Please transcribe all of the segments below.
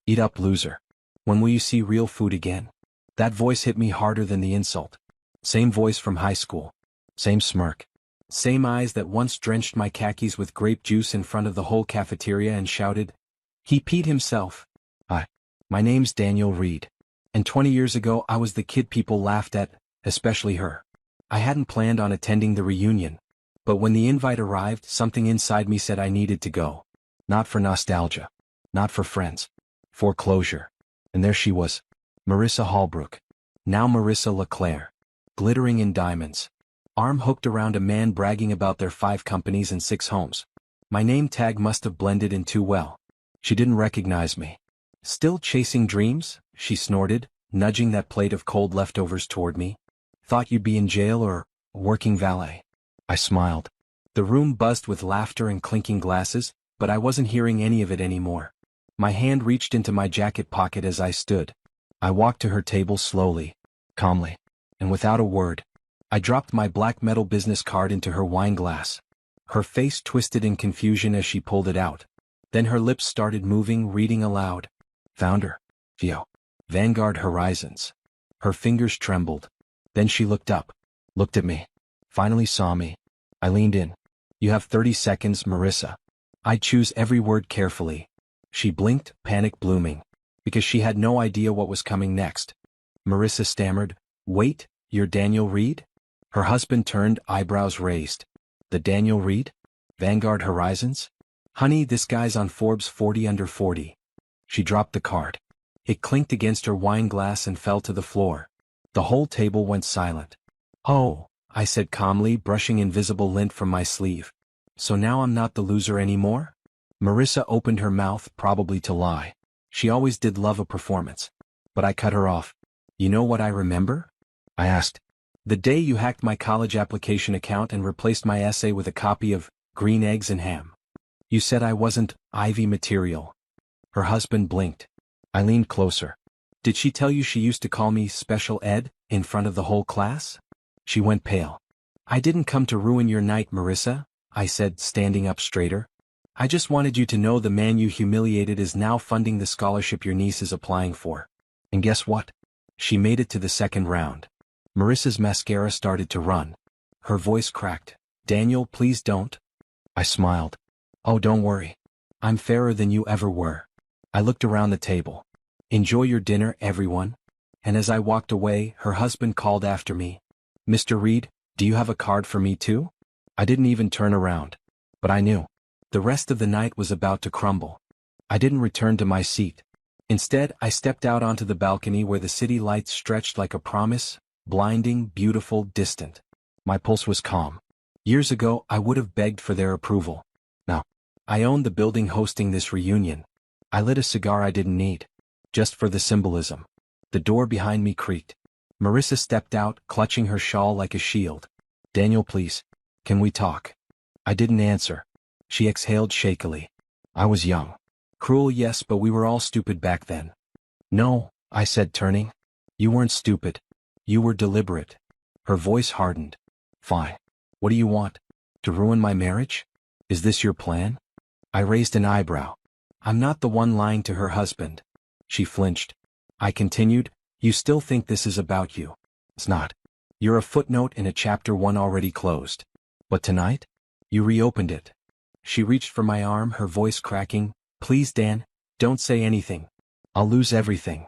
Eat up, loser. When will you see real food again? That voice hit me harder than the insult. Same voice from high school. Same smirk. Same eyes that once drenched my khakis with grape juice in front of the whole cafeteria and shouted, "He peed himself." My name's Daniel Reed. And 20 years ago I was the kid people laughed at, especially her. I hadn't planned on attending the reunion. But when the invite arrived, something inside me said I needed to go. Not for nostalgia. Not for friends. For closure. And there she was. Marissa Hallbrook. Now Marissa LeClaire. Glittering in diamonds. Arm hooked around a man bragging about their 5 companies and 6 homes. My name tag must have blended in too well. She didn't recognize me. Still chasing dreams? She snorted, nudging that plate of cold leftovers toward me. Thought you'd be in jail or working valet. I smiled. The room buzzed with laughter and clinking glasses, but I wasn't hearing any of it anymore. My hand reached into my jacket pocket as I stood. I walked to her table slowly, calmly, and without a word. I dropped my black metal business card into her wine glass. Her face twisted in confusion as she pulled it out. Then her lips started moving, reading aloud. Founder. Vio. Vanguard Horizons. Her fingers trembled. Then she looked up. Looked at me. Finally saw me. I leaned in. You have 30 seconds, Marissa. I choose every word carefully. She blinked, panic blooming. Because she had no idea what was coming next. Marissa stammered, "Wait, you're Daniel Reed?" Her husband turned, eyebrows raised. The Daniel Reed? Vanguard Horizons? Honey, this guy's on Forbes 40 under 40. She dropped the card. It clinked against her wine glass and fell to the floor. The whole table went silent. "Oh," I said calmly, brushing invisible lint from my sleeve. "So now I'm not the loser anymore?" Marissa opened her mouth, probably to lie. She always did love a performance. But I cut her off. "You know what I remember?" I asked. "The day you hacked my college application account and replaced my essay with a copy of Green Eggs and Ham. You said I wasn't Ivy material." Her husband blinked. I leaned closer. "Did she tell you she used to call me Special Ed in front of the whole class?" She went pale. "I didn't come to ruin your night, Marissa," I said, standing up straighter. "I just wanted you to know the man you humiliated is now funding the scholarship your niece is applying for. And guess what? She made it to the second round." Marissa's mascara started to run. Her voice cracked. "Daniel, please don't." I smiled. "Oh, don't worry. I'm fairer than you ever were." I looked around the table. "Enjoy your dinner, everyone." And as I walked away, her husband called after me. "Mr. Reed, do you have a card for me too?" I didn't even turn around. But I knew. The rest of the night was about to crumble. I didn't return to my seat. Instead, I stepped out onto the balcony where the city lights stretched like a promise, blinding, beautiful, distant. My pulse was calm. Years ago, I would have begged for their approval. Now, I owned the building hosting this reunion. I lit a cigar I didn't need. Just for the symbolism. The door behind me creaked. Marissa stepped out, clutching her shawl like a shield. "Daniel, please. Can we talk?" I didn't answer. She exhaled shakily. "I was young. Cruel, yes, but we were all stupid back then." "No," I said, turning. "You weren't stupid. You were deliberate." Her voice hardened. "Fine. What do you want? To ruin my marriage? Is this your plan?" I raised an eyebrow. "I'm not the one lying to her husband." She flinched. I continued, "You still think this is about you. It's not. You're a footnote in a chapter 1 already closed. But tonight? You reopened it." She reached for my arm, her voice cracking. "Please, Dan, don't say anything. I'll lose everything."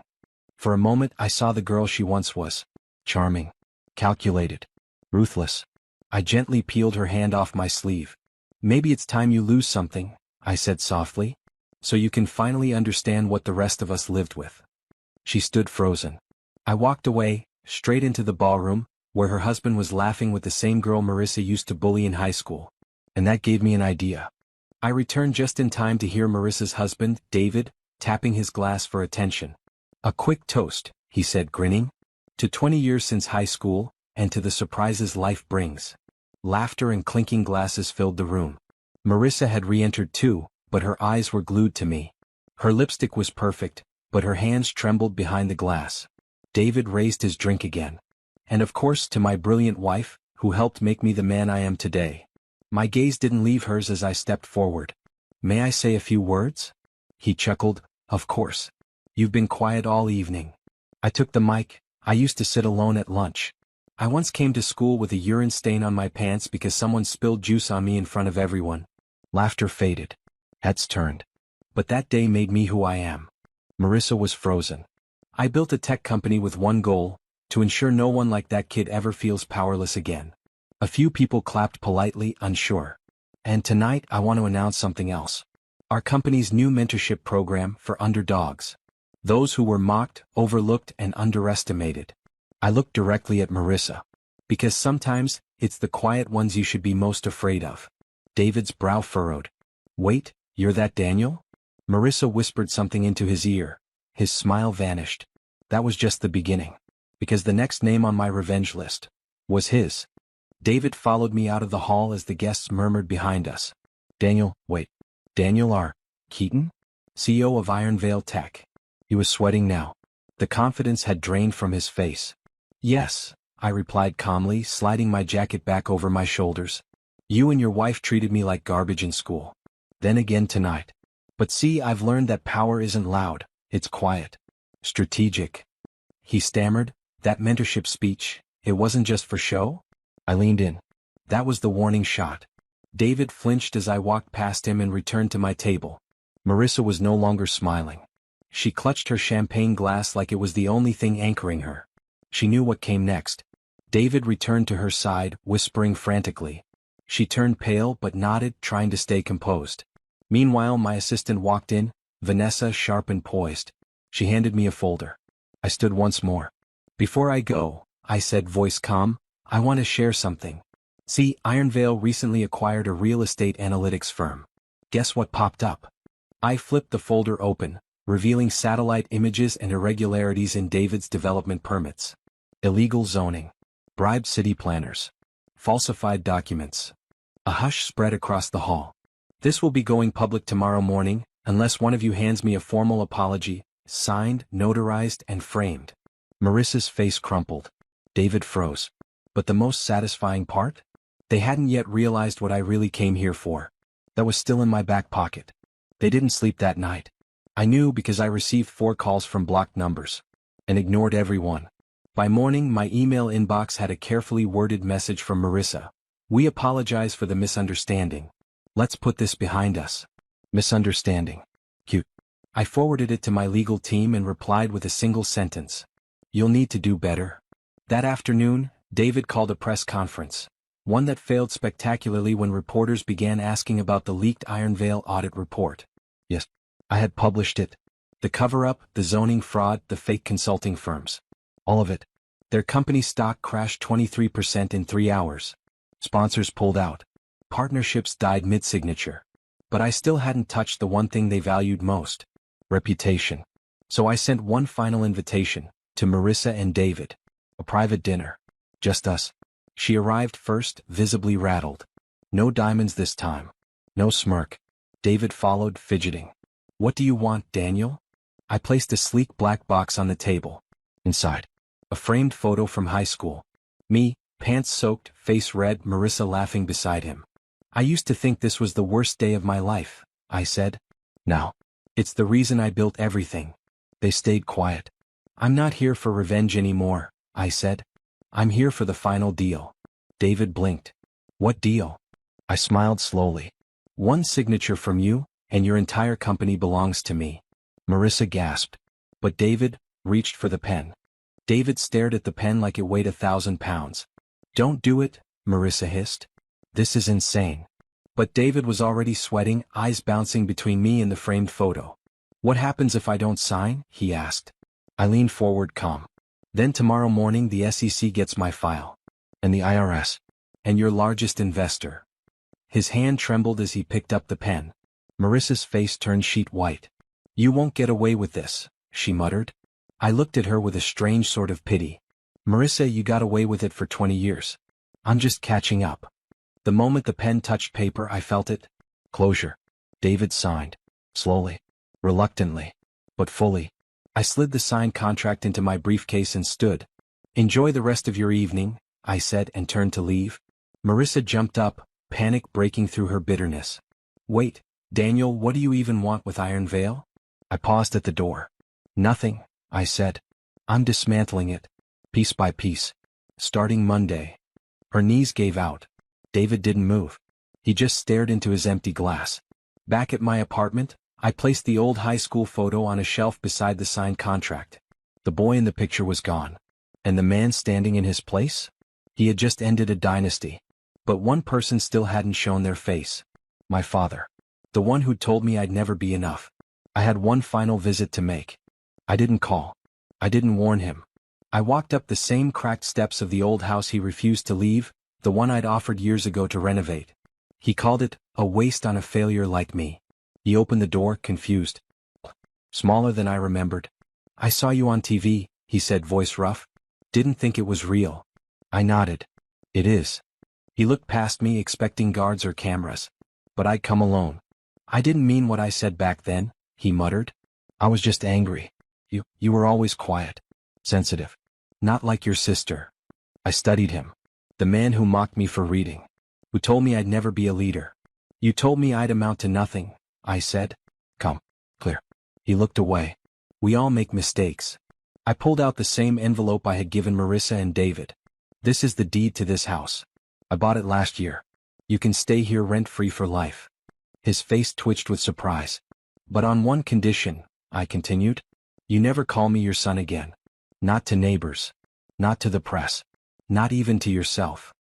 For a moment I saw the girl she once was. Charming. Calculated. Ruthless. I gently peeled her hand off my sleeve. "Maybe it's time you lose something," I said softly. "So you can finally understand what the rest of us lived with." She stood frozen. I walked away, straight into the ballroom, where her husband was laughing with the same girl Marissa used to bully in high school. And that gave me an idea. I returned just in time to hear Marissa's husband, David, tapping his glass for attention. "A quick toast," he said, grinning. "To 20 years since high school, and to the surprises life brings." Laughter and clinking glasses filled the room. Marissa had re-entered too, but her eyes were glued to me. Her lipstick was perfect, but her hands trembled behind the glass. David raised his drink again. "And of course to my brilliant wife, who helped make me the man I am today." My gaze didn't leave hers as I stepped forward. "May I say a few words?" He chuckled, "Of course." You've been quiet all evening. I took the mic. I used to sit alone at lunch. I once came to school with a urine stain on my pants because someone spilled juice on me in front of everyone. Laughter faded. Heads turned. But that day made me who I am. Marissa was frozen. I built a tech company with one goal, to ensure no one like that kid ever feels powerless again. A few people clapped politely, unsure. And tonight I want to announce something else. Our company's new mentorship program for underdogs. Those who were mocked, overlooked, and underestimated. I looked directly at Marissa. Because sometimes, it's the quiet ones you should be most afraid of. David's brow furrowed. Wait, you're that Daniel? Marissa whispered something into his ear. His smile vanished. That was just the beginning. Because the next name on my revenge list was his. David followed me out of the hall as the guests murmured behind us. Daniel R. Keaton? CEO of Iron Veil Tech. He was sweating now. The confidence had drained from his face. Yes, I replied calmly, sliding my jacket back over my shoulders. You and your wife treated me like garbage in school. Then again tonight. But see, I've learned that power isn't loud, it's quiet. Strategic. He stammered, that mentorship speech, it wasn't just for show? I leaned in. That was the warning shot. David flinched as I walked past him and returned to my table. Marissa was no longer smiling. She clutched her champagne glass like it was the only thing anchoring her. She knew what came next. David returned to her side, whispering frantically. She turned pale but nodded, trying to stay composed. Meanwhile, my assistant walked in, Vanessa, sharp and poised. She handed me a folder. I stood once more. Before I go, I said, voice calm, I want to share something. See, Iron Veil recently acquired a real estate analytics firm. Guess what popped up? I flipped the folder open, revealing satellite images and irregularities in David's development permits. Illegal zoning. Bribed city planners. Falsified documents. A hush spread across the hall. This will be going public tomorrow morning, unless one of you hands me a formal apology, signed, notarized, and framed. Marissa's face crumpled. David froze. But the most satisfying part? They hadn't yet realized what I really came here for. That was still in my back pocket. They didn't sleep that night. I knew because I received 4 calls from blocked numbers. And ignored every one. By morning, my email inbox had a carefully worded message from Marissa. We apologize for the misunderstanding. Let's put this behind us. Misunderstanding. Cute. I forwarded it to my legal team and replied with a single sentence. You'll need to do better. That afternoon, David called a press conference. One that failed spectacularly when reporters began asking about the leaked Iron Veil audit report. Yes, I had published it. The cover-up, the zoning fraud, the fake consulting firms. All of it. Their company stock crashed 23% in 3 hours. Sponsors pulled out. Partnerships died mid-signature. But I still hadn't touched the one thing they valued most. Reputation. So I sent one final invitation, to Marissa and David. A private dinner. Just us. She arrived first, visibly rattled. No diamonds this time. No smirk. David followed, fidgeting. What do you want, Daniel? I placed a sleek black box on the table. Inside. A framed photo from high school. Me, pants soaked, face red, Marissa laughing beside him. I used to think this was the worst day of my life, I said. Now. It's the reason I built everything. They stayed quiet. I'm not here for revenge anymore, I said. I'm here for the final deal. David blinked. What deal? I smiled slowly. One signature from you, and your entire company belongs to me. Marissa gasped. But David reached for the pen. David stared at the pen like it weighed 1,000 pounds. Don't do it, Marissa hissed. This is insane. But David was already sweating, eyes bouncing between me and the framed photo. What happens if I don't sign? He asked. I leaned forward calm. Then tomorrow morning the SEC gets my file. And the IRS. And your largest investor. His hand trembled as he picked up the pen. Marissa's face turned sheet white. You won't get away with this, she muttered. I looked at her with a strange sort of pity. Marissa, you got away with it for 20 years. I'm just catching up. The moment the pen touched paper, I felt it. Closure. David signed. Slowly. Reluctantly. But fully. I slid the signed contract into my briefcase and stood. Enjoy the rest of your evening, I said and turned to leave. Marissa jumped up, panic breaking through her bitterness. Wait, Daniel, what do you even want with Iron Veil? I paused at the door. Nothing, I said. I'm dismantling it. Piece by piece. Starting Monday. Her knees gave out. David didn't move. He just stared into his empty glass. Back at my apartment, I placed the old high school photo on a shelf beside the signed contract. The boy in the picture was gone. And the man standing in his place? He had just ended a dynasty. But one person still hadn't shown their face. My father. The one who'd told me I'd never be enough. I had one final visit to make. I didn't call. I didn't warn him. I walked up the same cracked steps of the old house he refused to leave, the one I'd offered years ago to renovate. He called it a waste on a failure like me. He opened the door, confused. Smaller than I remembered. I saw you on TV, he said, voice rough. Didn't think it was real. I nodded. It is. He looked past me, expecting guards or cameras. But I'd come alone. I didn't mean what I said back then, he muttered. I was just angry. You were always quiet. Sensitive. Not like your sister. I studied him. The man who mocked me for reading. Who told me I'd never be a leader. You told me I'd amount to nothing, I said. Come. Clear. He looked away. We all make mistakes. I pulled out the same envelope I had given Marissa and David. This is the deed to this house. I bought it last year. You can stay here rent-free for life. His face twitched with surprise. But on one condition, I continued. You never call me your son again. Not to neighbors. Not to the press. Not even to yourself.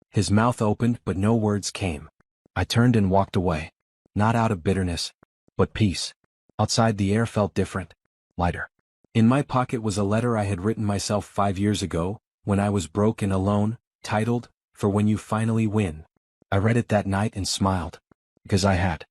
His mouth opened, but no words came. I turned and walked away. Not out of bitterness, but peace. Outside the air felt different. Lighter. In my pocket was a letter I had written myself 5 years ago, when I was broke and alone, titled, For When You Finally Win. I read it that night and smiled. Because I had.